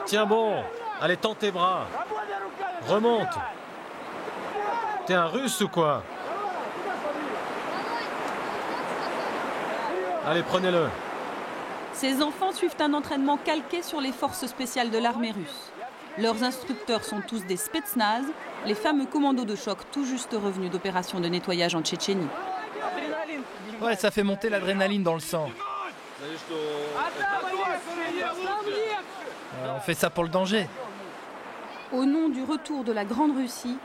Tiens bon, allez, tends tes bras. Remonte. T'es un Russe ou quoi? Allez, prenez-le. Ces enfants suivent un entraînement calqué sur les forces spéciales de l'armée russe. Leurs instructeurs sont tous des Spetsnaz, les fameux commandos de choc tout juste revenus d'opérations de nettoyage en Tchétchénie. Ouais, ça fait monter l'adrénaline dans le sang. On fait ça pour le danger. Au nom du retour de la Grande Russie,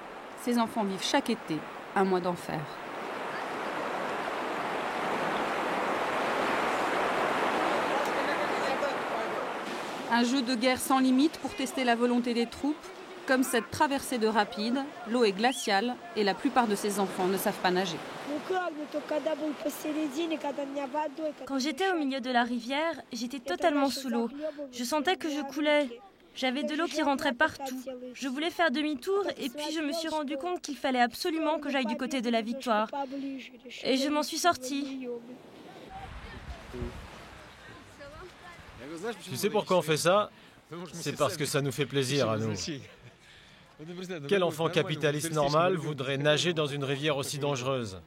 ces enfants vivent chaque été un mois d'enfer. Un jeu de guerre sans limite pour tester la volonté des troupes. Comme cette traversée de rapide, l'eau est glaciale et la plupart de ces enfants ne savent pas nager. Quand j'étais au milieu de la rivière, j'étais totalement sous l'eau. Je sentais que je coulais. J'avais de l'eau qui rentrait partout. Je voulais faire demi-tour et puis je me suis rendu compte qu'il fallait absolument que j'aille du côté de la victoire. Et je m'en suis sortie. Tu sais pourquoi on fait ça? C'est parce que ça nous fait plaisir à nous. Quel enfant capitaliste normal voudrait nager dans une rivière aussi dangereuse?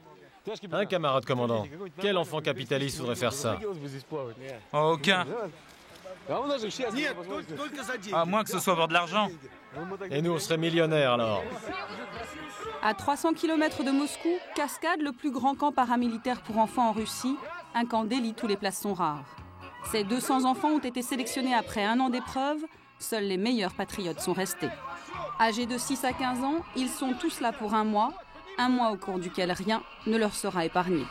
Hein, camarade commandant? Quel enfant capitaliste voudrait faire ça? Aucun. À moins que ce soit pour de l'argent. Et nous, on serait millionnaires alors. À 300 km de Moscou, Cascade, le plus grand camp paramilitaire pour enfants en Russie, un camp d'élite où les places sont rares. Ces 200 enfants ont été sélectionnés après un an d'épreuve. Seuls les meilleurs patriotes sont restés. Âgés de 6 à 15 ans, ils sont tous là pour un mois au cours duquel rien ne leur sera épargné.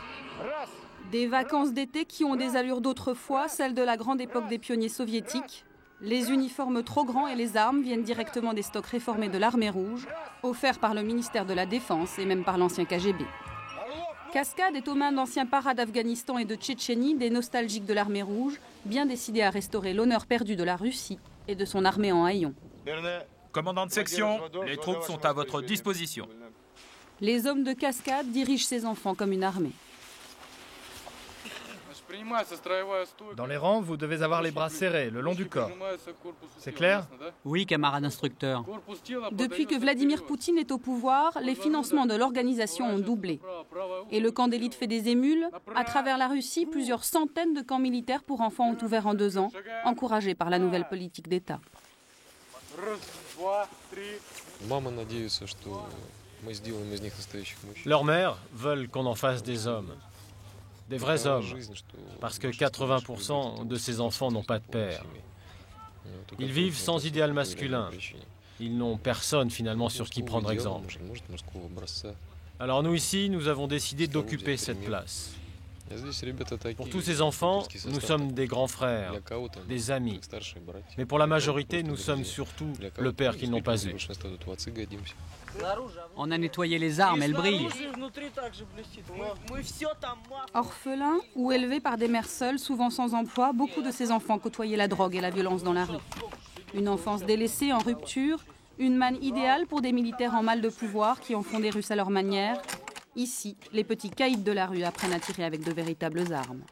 Des vacances d'été qui ont des allures d'autrefois, celles de la grande époque des pionniers soviétiques. Les uniformes trop grands et les armes viennent directement des stocks réformés de l'armée rouge, offerts par le ministère de la Défense et même par l'ancien KGB. Cascade est aux mains d'anciens paras d'Afghanistan et de Tchétchénie, des nostalgiques de l'armée rouge, bien décidés à restaurer l'honneur perdu de la Russie et de son armée en haillons. Commandant de section, les troupes sont à votre disposition. Les hommes de Cascade dirigent ces enfants comme une armée. Dans les rangs, vous devez avoir les bras serrés, le long du corps. C'est clair? Oui, camarade instructeur. Depuis que Vladimir Poutine est au pouvoir, les financements de l'organisation ont doublé. Et le camp d'élite fait des émules. À travers la Russie, plusieurs centaines de camps militaires pour enfants ont ouvert en 2 ans, encouragés par la nouvelle politique d'État. Leurs mères veulent qu'on en fasse des hommes. Des vrais hommes. Parce que 80% de ces enfants n'ont pas de père. Ils vivent sans idéal masculin. Ils n'ont personne finalement sur qui prendre exemple. Alors nous ici, nous avons décidé d'occuper cette place. Pour tous ces enfants, nous sommes des grands frères, des amis. Mais pour la majorité, nous sommes surtout le père qu'ils n'ont pas eu. On a nettoyé les armes, elles brillent. Orphelins ou élevés par des mères seules, souvent sans emploi, beaucoup de ces enfants côtoyaient la drogue et la violence dans la rue. Une enfance délaissée, en rupture, une manne idéale pour des militaires en mal de pouvoir qui en font des Russes à leur manière. Ici, les petits caïds de la rue apprennent à tirer avec de véritables armes.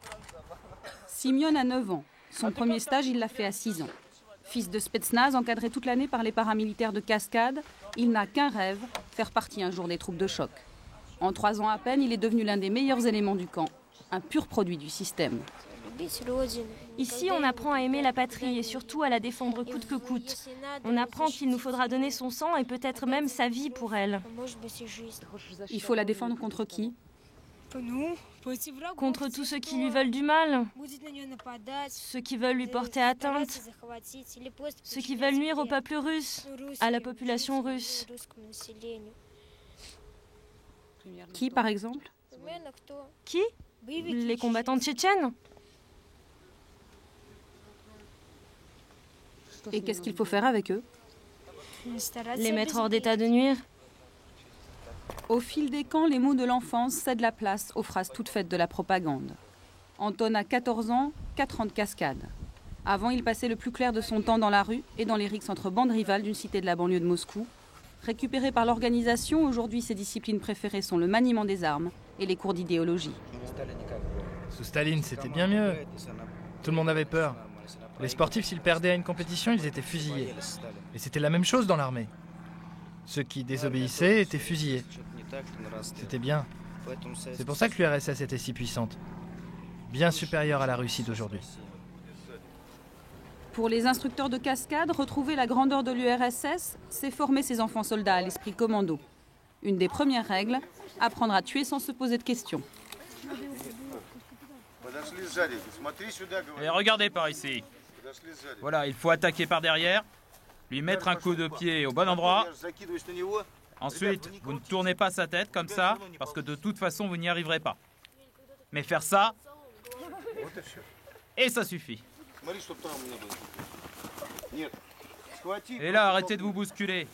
Simeon a 9 ans. Son premier stage, il l'a fait à 6 ans. Fils de Spetsnaz, encadré toute l'année par les paramilitaires de Cascade, il n'a qu'un rêve, faire partie un jour des troupes de choc. En 3 ans à peine, il est devenu l'un des meilleurs éléments du camp, un pur produit du système. Ici, on apprend à aimer la patrie et surtout à la défendre coûte que coûte. On apprend qu'il nous faudra donner son sang et peut-être même sa vie pour elle. Il faut la défendre contre qui? Contre tous ceux qui lui veulent du mal, ceux qui veulent lui porter atteinte, ceux qui veulent nuire au peuple russe, à la population russe. Qui, par exemple? Qui? Les combattants tchétchènes. Et qu'est-ce qu'il faut faire avec eux? Les mettre hors d'état de nuire. Au fil des camps, les mots de l'enfance cèdent la place aux phrases toutes faites de la propagande. Anton a 14 ans, 4 ans de Cascade. Avant, il passait le plus clair de son temps dans la rue et dans les rixes entre bandes rivales d'une cité de la banlieue de Moscou. Récupéré par l'organisation, aujourd'hui ses disciplines préférées sont le maniement des armes et les cours d'idéologie. Sous Staline, c'était bien mieux. Tout le monde avait peur. Les sportifs, s'ils perdaient à une compétition, ils étaient fusillés. Et c'était la même chose dans l'armée. Ceux qui désobéissaient étaient fusillés. C'était bien. C'est pour ça que l'URSS était si puissante. Bien supérieure à la Russie d'aujourd'hui. Pour les instructeurs de cascade, retrouver la grandeur de l'URSS, c'est former ses enfants soldats à l'esprit commando. Une des premières règles, apprendre à tuer sans se poser de questions. Et regardez par ici. Voilà, il faut attaquer par derrière, lui mettre un coup de pied au bon endroit. Ensuite, vous ne tournez pas sa tête comme ça, parce que de toute façon, vous n'y arriverez pas. Mais faire ça, et ça suffit. Et là, arrêtez de vous bousculer.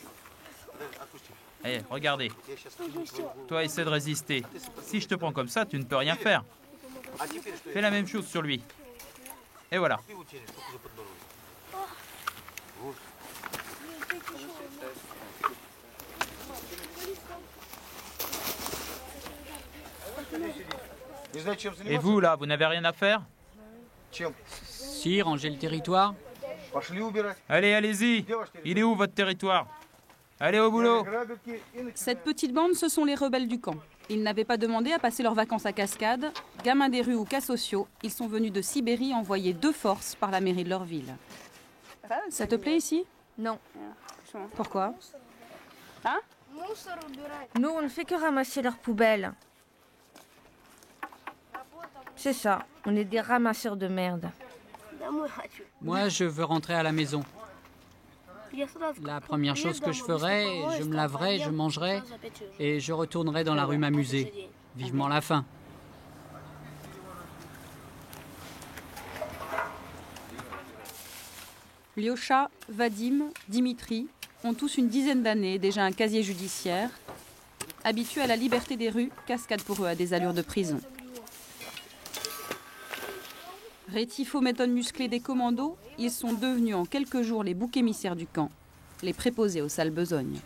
Allez, regardez. Toi, essaie de résister. Si je te prends comme ça, tu ne peux rien faire. Fais la même chose sur lui. Et voilà. Et vous, là, vous n'avez rien à faire? Si, ranger le territoire. Allez, allez-y. Il est où votre territoire? Allez au boulot. Cette petite bande, ce sont les rebelles du camp. Ils n'avaient pas demandé à passer leurs vacances à Cascade. Gamins des rues ou cas sociaux, ils sont venus de Sibérie envoyés de force par la mairie de leur ville. Ça te plaît ici? Non. Pourquoi? Nous, on ne fait que ramasser leurs poubelles. C'est ça, on est des ramasseurs de merde. Moi, je veux rentrer à la maison. La première chose que je ferai, je me laverai, je mangerai et je retournerai dans la rue m'amuser. Vivement la fin. Lyosha, Vadim, Dimitri ont tous une dizaine d'années et déjà un casier judiciaire. Habitués à la liberté des rues, Cascade pour eux a des allures de prison. Rétifs aux méthodes musclées des commandos, ils sont devenus en quelques jours les boucs émissaires du camp, les préposés aux sales besognes.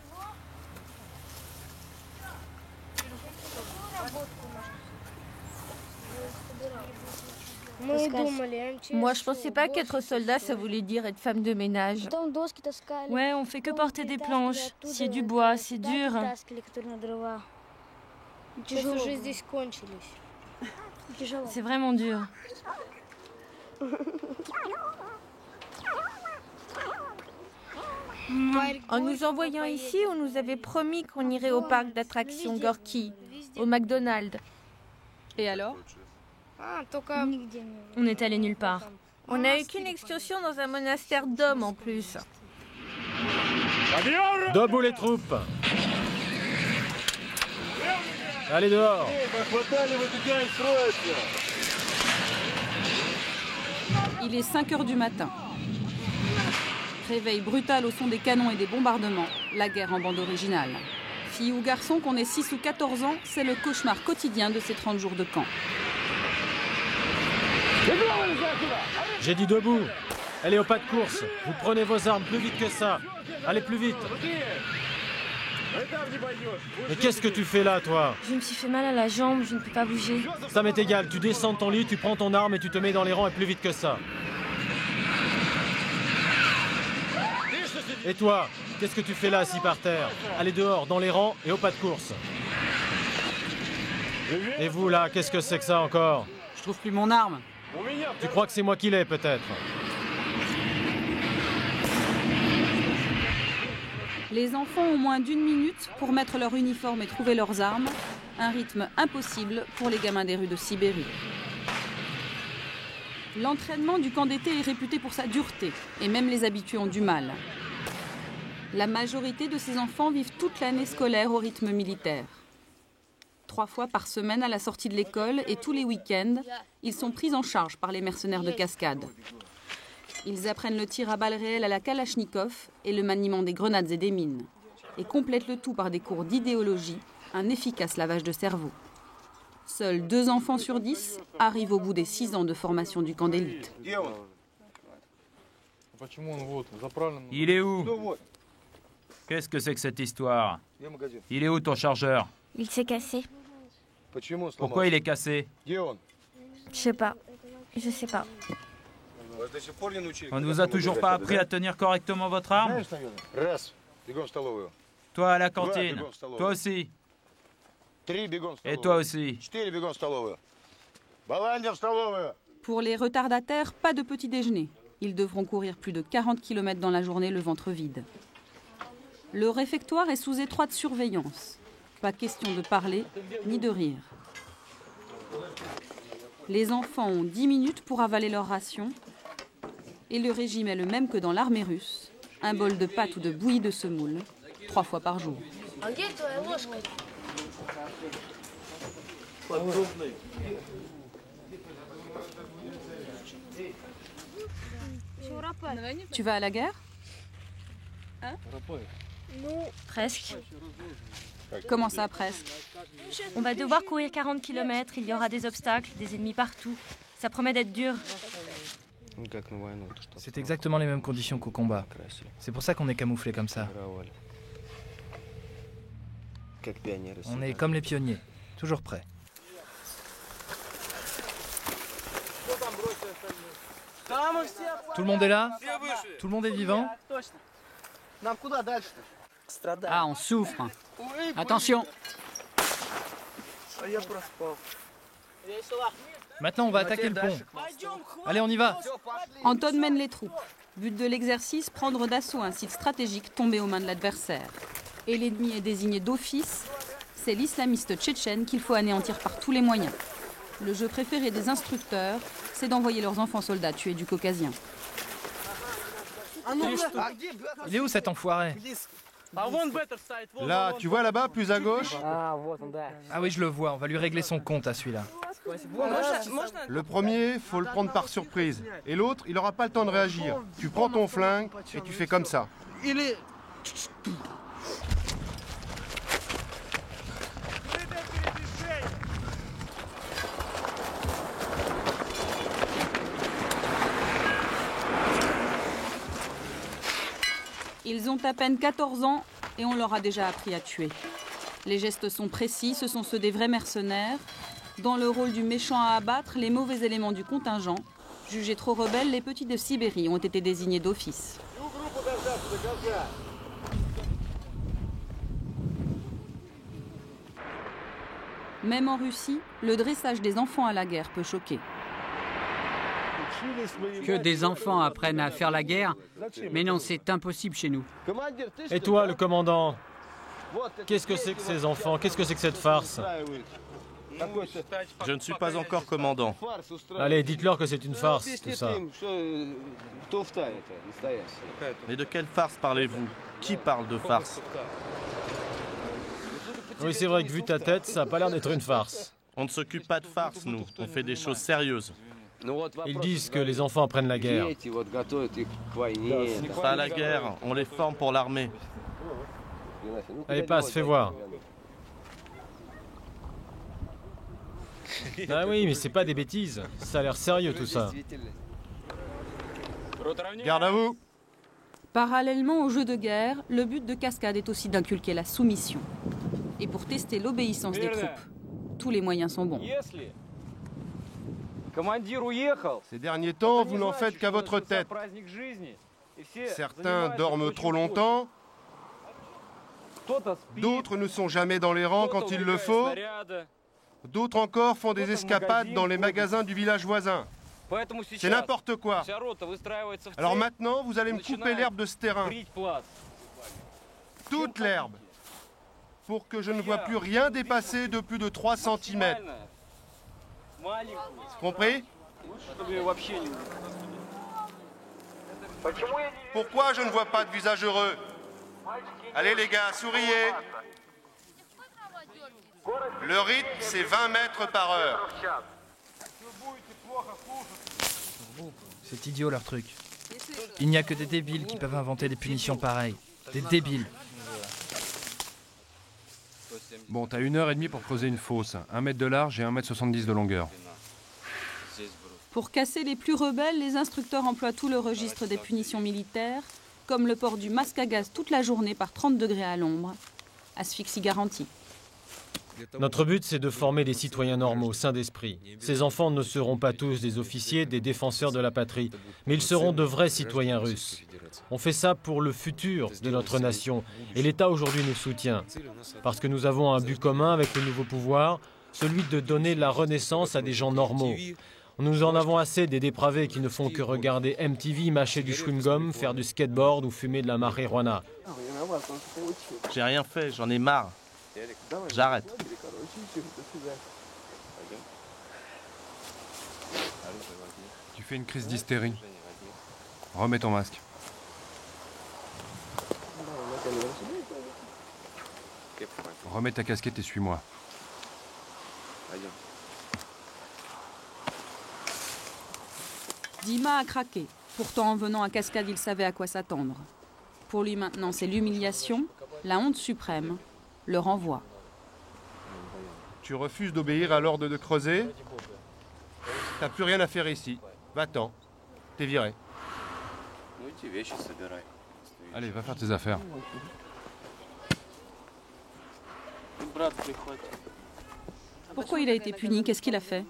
Moi, je pensais pas qu'être soldat, ça voulait dire être femme de ménage. Ouais, on fait que porter des planches. C'est du bois, c'est dur. C'est vraiment dur. En nous envoyant ici, on nous avait promis qu'on irait au parc d'attractions Gorky, au McDonald's. Et alors? On est allé nulle part. On n'a eu qu'une excursion dans un monastère d'hommes en plus. Debout les troupes! Allez dehors! Il est 5 heures du matin. Réveil brutal au son des canons et des bombardements, la guerre en bande originale. Filles ou garçons, qu'on ait 6 ou 14 ans, c'est le cauchemar quotidien de ces 30 jours de camp. J'ai dit debout! Allez au pas de course! Vous prenez vos armes plus vite que ça! Allez plus vite! Mais qu'est-ce que tu fais là, toi? Je me suis fait mal à la jambe, je ne peux pas bouger. Ça m'est égal, tu descends de ton lit, tu prends ton arme et tu te mets dans les rangs et plus vite que ça. Et toi, qu'est-ce que tu fais là, assis par terre? Allez dehors, dans les rangs et au pas de course. Et vous, là, qu'est-ce que c'est que ça encore? Je trouve plus mon arme. Tu crois que c'est moi qui l'ai, peut-être? Les enfants ont moins d'1 minute pour mettre leur uniforme et trouver leurs armes. Un rythme impossible pour les gamins des rues de Sibérie. L'entraînement du camp d'été est réputé pour sa dureté, et même les habitués ont du mal. La majorité de ces enfants vivent toute l'année scolaire au rythme militaire. 3 fois par semaine à la sortie de l'école et tous les week-ends, ils sont pris en charge par les mercenaires de Cascade. Ils apprennent le tir à balles réelles à la Kalachnikov et le maniement des grenades et des mines. Et complètent le tout par des cours d'idéologie, un efficace lavage de cerveau. Seuls 2 enfants sur 10 arrivent au bout des 6 ans de formation du camp d'élite. Il est où? Qu'est-ce que c'est que cette histoire? Il est où ton chargeur? Il s'est cassé. Pourquoi il est cassé? Je sais pas. Je sais pas. On ne vous a toujours pas appris à tenir correctement votre arme? Toi à la cantine. Toi aussi. Et toi aussi. Pour les retardataires, pas de petit déjeuner. Ils devront courir plus de 40 km dans la journée le ventre vide. Le réfectoire est sous étroite surveillance. Pas question de parler ni de rire. Les enfants ont 10 minutes pour avaler leur ration. Et le régime est le même que dans l'armée russe. Un bol de pâtes ou de bouillie de semoule, 3 fois par jour. Tu vas à la guerre? Presque. Comment ça, presque? On va devoir courir 40 km, il y aura des obstacles, des ennemis partout. Ça promet d'être dur. C'est exactement les mêmes conditions qu'au combat. C'est pour ça qu'on est camouflé comme ça. On est comme les pionniers, toujours prêts. Tout le monde est là? Tout le monde est vivant? Ah, on souffre. Attention. Maintenant, on va attaquer le pont. Allez, on y va. Anton mène les troupes. But de l'exercice, prendre d'assaut un site stratégique tombé aux mains de l'adversaire. Et l'ennemi est désigné d'office. C'est l'islamiste tchétchène qu'il faut anéantir par tous les moyens. Le jeu préféré des instructeurs, c'est d'envoyer leurs enfants soldats tuer du caucasien. Il est où cet enfoiré? Là, tu vois là-bas, plus à gauche? Ah oui, je le vois. On va lui régler son compte à celui-là. Le premier, faut le prendre par surprise. Et l'autre, il n'aura pas le temps de réagir. Tu prends ton flingue et tu fais comme ça. Ils ont à peine 14 ans et on leur a déjà appris à tuer. Les gestes sont précis, ce sont ceux des vrais mercenaires. Dans le rôle du méchant à abattre, les mauvais éléments du contingent, jugés trop rebelles, les petits de Sibérie ont été désignés d'office. Même en Russie, le dressage des enfants à la guerre peut choquer. Que des enfants apprennent à faire la guerre? Mais non, c'est impossible chez nous. Et toi, le commandant? Qu'est-ce que c'est que ces enfants? Qu'est-ce que c'est que cette farce? Je ne suis pas encore commandant. Allez, dites-leur que c'est une farce, tout ça. Mais de quelle farce parlez-vous? Qui parle de farce? Oui, c'est vrai que vu ta tête, ça n'a pas l'air d'être une farce. On ne s'occupe pas de farce, nous. On fait des choses sérieuses. Ils disent que les enfants apprennent la guerre. Pas la guerre, on les forme pour l'armée. Allez, passe, fais voir. Ah oui, mais c'est pas des bêtises. Ça a l'air sérieux tout ça. Garde à vous. Parallèlement au jeu de guerre, le but de Cascade est aussi d'inculquer la soumission. Et pour tester l'obéissance des troupes, tous les moyens sont bons. Ces derniers temps, vous n'en faites qu'à votre tête. Certains dorment trop longtemps. D'autres ne sont jamais dans les rangs quand il le faut. D'autres encore font des escapades dans les magasins du village voisin. C'est n'importe quoi. Alors maintenant, vous allez me couper l'herbe de ce terrain. Toute l'herbe. Pour que je ne vois plus rien dépasser de plus de 3 cm. Compris? Pourquoi je ne vois pas de visage heureux? Allez les gars, souriez. Le rythme, c'est 20 mètres par heure. C'est idiot leur truc. Il n'y a que des débiles qui peuvent inventer des punitions pareilles. Des débiles. Bon, t'as 1h30 pour creuser une fosse. 1 mètre de large et 1,70 m de longueur. Pour casser les plus rebelles, les instructeurs emploient tout le registre des punitions militaires, comme le port du masque à gaz toute la journée par 30 degrés à l'ombre. Asphyxie garantie. Notre but, c'est de former des citoyens normaux, sains d'esprit. Ces enfants ne seront pas tous des officiers, des défenseurs de la patrie, mais ils seront de vrais citoyens russes. On fait ça pour le futur de notre nation, et l'État aujourd'hui nous soutient, parce que nous avons un but commun avec le nouveau pouvoir, celui de donner la renaissance à des gens normaux. Nous en avons assez des dépravés qui ne font que regarder MTV, mâcher du chewing-gum, faire du skateboard ou fumer de la marijuana. J'ai rien fait, j'en ai marre. J'arrête. Tu fais une crise d'hystérie. Remets ton masque. Remets ta casquette et suis-moi. Dima a craqué. Pourtant, en venant à Cascade, il savait à quoi s'attendre. Pour lui maintenant, c'est l'humiliation, la honte suprême, le renvoi. Tu refuses d'obéir à l'ordre de creuser? T'as plus rien à faire ici. Va-t'en. T'es viré. Allez, va faire tes affaires. Pourquoi il a été puni? Qu'est-ce qu'il a fait?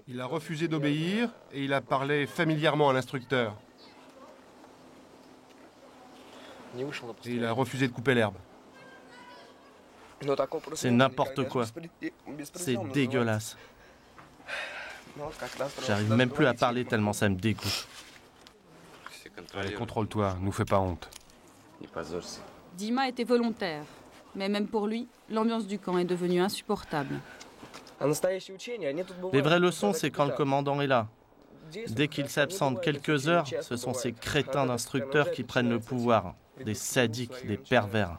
Il a refusé d'obéir et il a parlé familièrement à l'instructeur. Et il a refusé de couper l'herbe. C'est n'importe quoi. C'est dégueulasse. J'arrive même plus à parler tellement ça me dégoûte. Allez, contrôle-toi, nous fais pas honte. Dima était volontaire, mais même pour lui, l'ambiance du camp est devenue insupportable. Les vraies leçons, c'est quand le commandant est là. Dès qu'il s'absente quelques heures, ce sont ces crétins d'instructeurs qui prennent le pouvoir. Des sadiques, des pervers.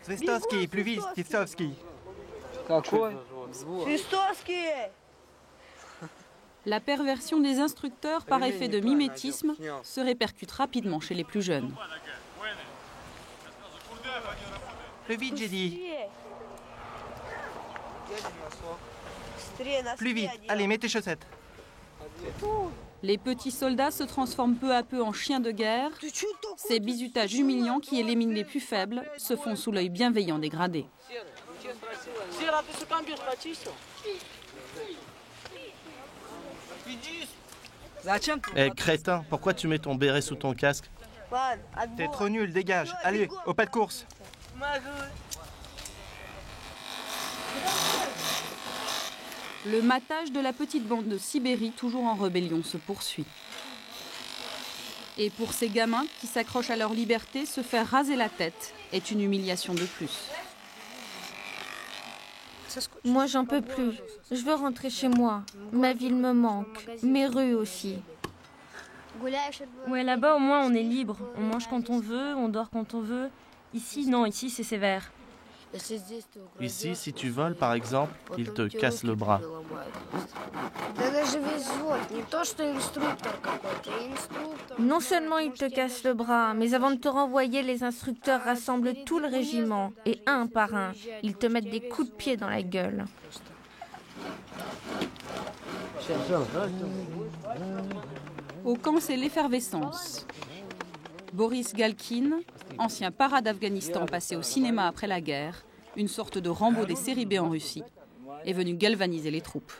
Свистовский, plus vite, Свистовский. La perversion des instructeurs par effet de mimétisme se répercute rapidement chez les plus jeunes. Plus vite, j'ai dit. Plus vite, allez, mets tes chaussettes. Les petits soldats se transforment peu à peu en chiens de guerre. Ces bizutages humiliants qui éliminent les plus faibles se font sous l'œil bienveillant des gradés. Eh, crétin, pourquoi tu mets ton béret sous ton casque? T'es trop nul, dégage. Allez, au pas de course. Le matage de la petite bande de Sibérie, toujours en rébellion, se poursuit. Et pour ces gamins qui s'accrochent à leur liberté, se faire raser la tête est une humiliation de plus. Moi, j'en peux plus. Je veux rentrer chez moi. Ma ville me manque. Mes rues aussi. Ouais, là-bas, au moins, on est libre. On mange quand on veut, on dort quand on veut. Ici, non, ici, c'est sévère. Ici, si tu voles, par exemple, ils te cassent le bras. Non seulement ils te cassent le bras, mais avant de te renvoyer, les instructeurs rassemblent tout le régiment. Et un par un, ils te mettent des coups de pied dans la gueule. Au camp, c'est l'effervescence. Boris Galkin, ancien para d'Afghanistan passé au cinéma après la guerre, une sorte de Rambo des séries B en Russie, est venu galvaniser les troupes.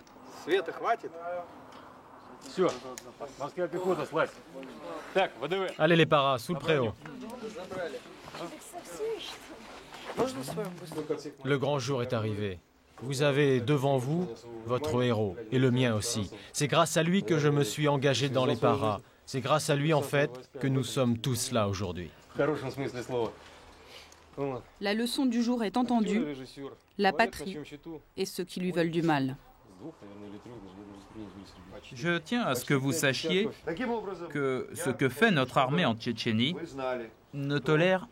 Allez les paras, sous le préau. Le grand jour est arrivé. Vous avez devant vous votre héros, et le mien aussi. C'est grâce à lui que je me suis engagé dans les paras. C'est grâce à lui, en fait, que nous sommes tous là aujourd'hui. La leçon du jour est entendue, la patrie et ceux qui lui veulent du mal. Je tiens à ce que vous sachiez que ce que fait notre armée en Tchétchénie ne tolère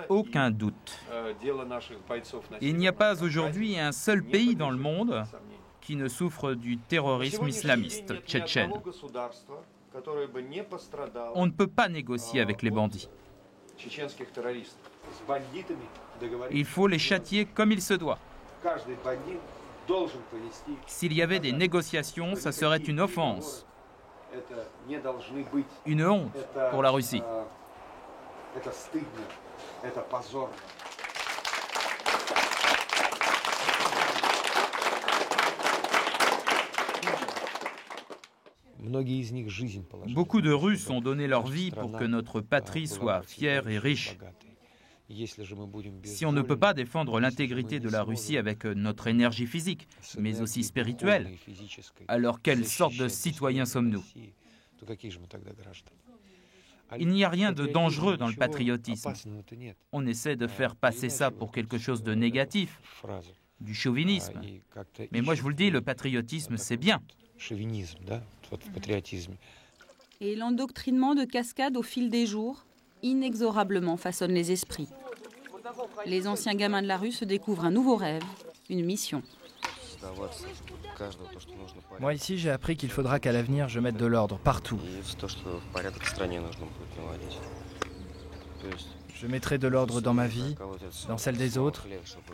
aucun doute. Il n'y a pas aujourd'hui un seul pays dans le monde qui ne souffre du terrorisme islamiste tchétchène. On ne peut pas négocier avec les bandits. Il faut les châtier comme il se doit. S'il y avait des négociations, ça serait une offense. Une honte pour la Russie. Beaucoup de Russes ont donné leur vie pour que notre patrie soit fière et riche. Si on ne peut pas défendre l'intégrité de la Russie avec notre énergie physique, mais aussi spirituelle, alors quelle sorte de citoyens sommes-nous? Il n'y a rien de dangereux dans le patriotisme. On essaie de faire passer ça pour quelque chose de négatif, du chauvinisme. Mais moi je vous le dis, le patriotisme c'est bien. Et l'endoctrinement de Cascade au fil des jours, inexorablement façonne les esprits. Les anciens gamins de la rue se découvrent un nouveau rêve, une mission. Moi ici, j'ai appris qu'il faudra qu'à l'avenir, je mette de l'ordre partout. Je mettrai de l'ordre dans ma vie, dans celle des autres.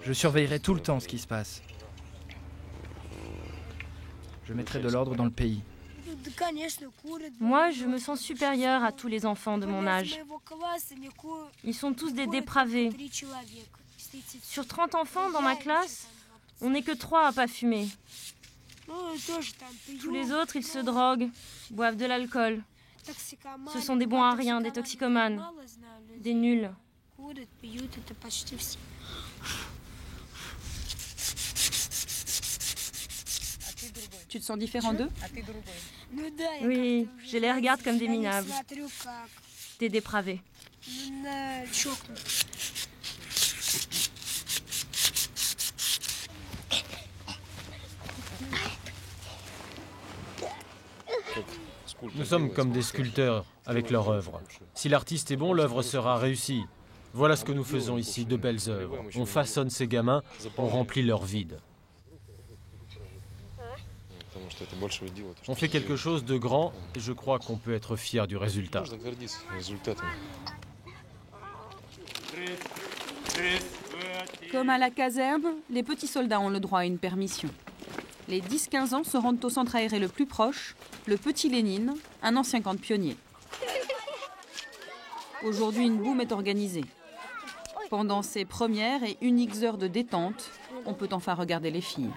Je surveillerai tout le temps ce qui se passe. Je mettrai de l'ordre dans le pays. Moi, je me sens supérieure à tous les enfants de mon âge. Ils sont tous des dépravés. Sur 30 enfants dans ma classe, on n'est que 3 à pas fumer. Tous les autres, ils se droguent, boivent de l'alcool. Ce sont des bons à rien, des toxicomanes, des nuls. Tu te sens différent d'eux? Oui, je les regarde comme des minables, des dépravés. Nous sommes comme des sculpteurs avec leur œuvre. Si l'artiste est bon, l'œuvre sera réussie. Voilà ce que nous faisons ici, de belles œuvres. On façonne ces gamins, on remplit leur vide. On fait quelque chose de grand et je crois qu'on peut être fier du résultat. Comme à la caserne, les petits soldats ont le droit à une permission. Les 10-15 ans se rendent au centre aéré le plus proche, le Petit Lénine, un ancien camp de pionniers. Aujourd'hui, une boum est organisée. Pendant ces premières et uniques heures de détente, on peut enfin regarder les filles.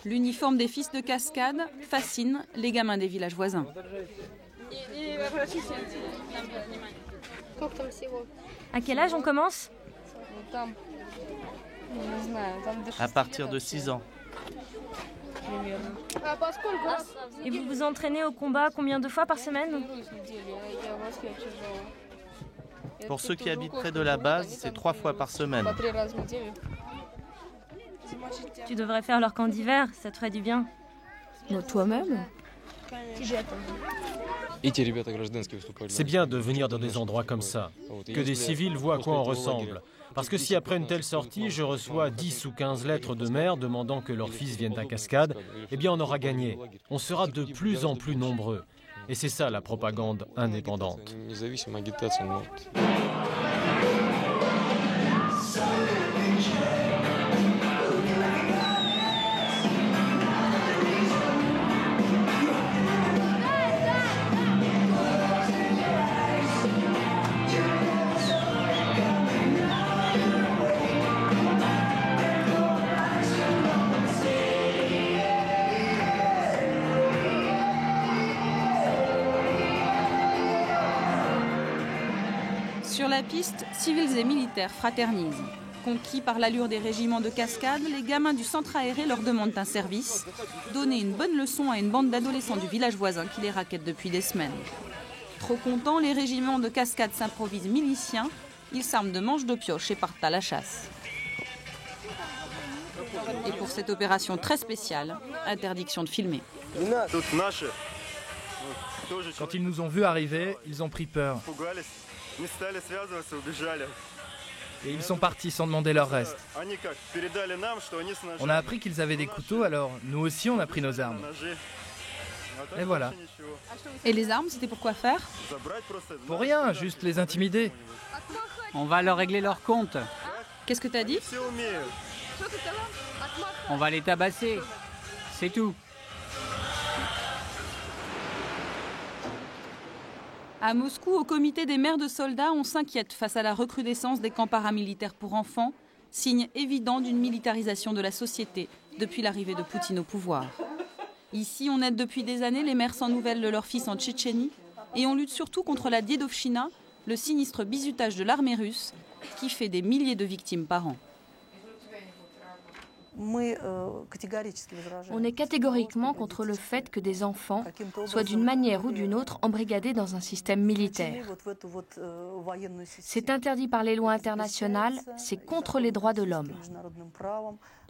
L'uniforme des fils de Cascade fascine les gamins des villages voisins. À quel âge on commence? À partir de 6 ans. Et vous vous entraînez au combat combien de fois par semaine? Pour ceux qui habitent près de la base, c'est 3 fois par semaine. Tu devrais faire leur camp d'hiver, ça te ferait du bien. Toi-même? C'est bien de venir dans des endroits comme ça, que des civils voient à quoi on ressemble. Parce que si après une telle sortie, je reçois 10 ou 15 lettres de mères demandant que leurs fils viennent à Cascade, eh bien on aura gagné. On sera de plus en plus nombreux. Et c'est ça la propagande indépendante. Sur la piste, civils et militaires fraternisent. Conquis par l'allure des régiments de Cascade, les gamins du centre aéré leur demandent un service, donner une bonne leçon à une bande d'adolescents du village voisin qui les raquette depuis des semaines. Trop contents, les régiments de Cascade s'improvisent miliciens, ils s'arment de manches de pioche et partent à la chasse. Et pour cette opération très spéciale, interdiction de filmer. Quand ils nous ont vus arriver, ils ont pris peur. Et ils sont partis sans demander leur reste. On a appris qu'ils avaient des couteaux, alors nous aussi on a pris nos armes. Et voilà. Et les armes, c'était pour quoi faire? Pour rien, juste les intimider. On va leur régler leur compte. Qu'est-ce que t'as dit? On va les tabasser. C'est tout. À Moscou, au comité des mères de soldats, on s'inquiète face à la recrudescence des camps paramilitaires pour enfants, signe évident d'une militarisation de la société depuis l'arrivée de Poutine au pouvoir. Ici, on aide depuis des années les mères sans nouvelles de leurs fils en Tchétchénie et on lutte surtout contre la Diedovchina, le sinistre bizutage de l'armée russe qui fait des milliers de victimes par an. On est catégoriquement contre le fait que des enfants soient d'une manière ou d'une autre embrigadés dans un système militaire. C'est interdit par les lois internationales, c'est contre les droits de l'homme.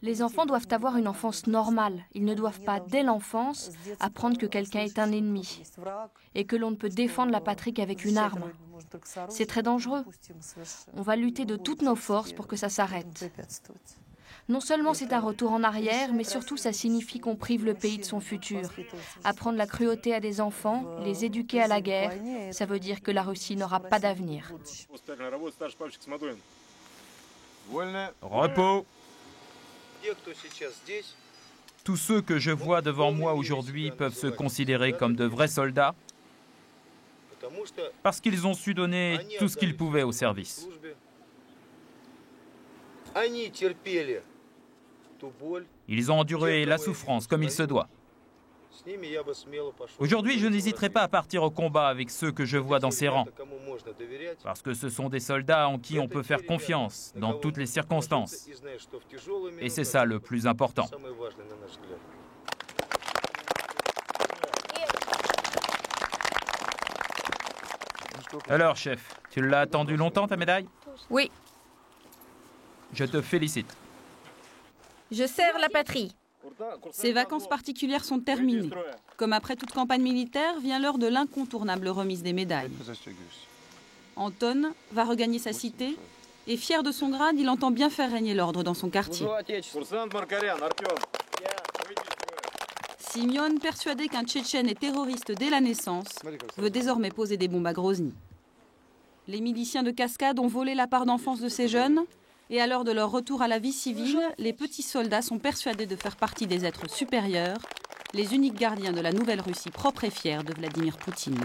Les enfants doivent avoir une enfance normale. Ils ne doivent pas, dès l'enfance, apprendre que quelqu'un est un ennemi et que l'on ne peut défendre la patrie qu'avec une arme. C'est très dangereux. On va lutter de toutes nos forces pour que ça s'arrête. Non seulement c'est un retour en arrière, mais surtout ça signifie qu'on prive le pays de son futur. Apprendre la cruauté à des enfants, les éduquer à la guerre, ça veut dire que la Russie n'aura pas d'avenir. Repos. Tous ceux que je vois devant moi aujourd'hui peuvent se considérer comme de vrais soldats parce qu'ils ont su donner tout ce qu'ils pouvaient au service. Ils ont enduré la souffrance comme il se doit. Aujourd'hui, je n'hésiterai pas à partir au combat avec ceux que je vois dans ces rangs, parce que ce sont des soldats en qui on peut faire confiance dans toutes les circonstances. Et c'est ça le plus important. Alors, chef, tu l'as attendu longtemps, ta médaille? Oui. Je te félicite. Je sers la patrie. Ces vacances particulières sont terminées. Comme après toute campagne militaire, vient l'heure de l'incontournable remise des médailles. Anton va regagner sa cité et, fier de son grade, il entend bien faire régner l'ordre dans son quartier. Simeon, persuadé qu'un Tchétchène est terroriste dès la naissance, veut désormais poser des bombes à Grozny. Les miliciens de Cascade ont volé la part d'enfance de ces jeunes et à l'heure de leur retour à la vie civile, les petits soldats sont persuadés de faire partie des êtres supérieurs, les uniques gardiens de la nouvelle Russie propre et fière de Vladimir Poutine.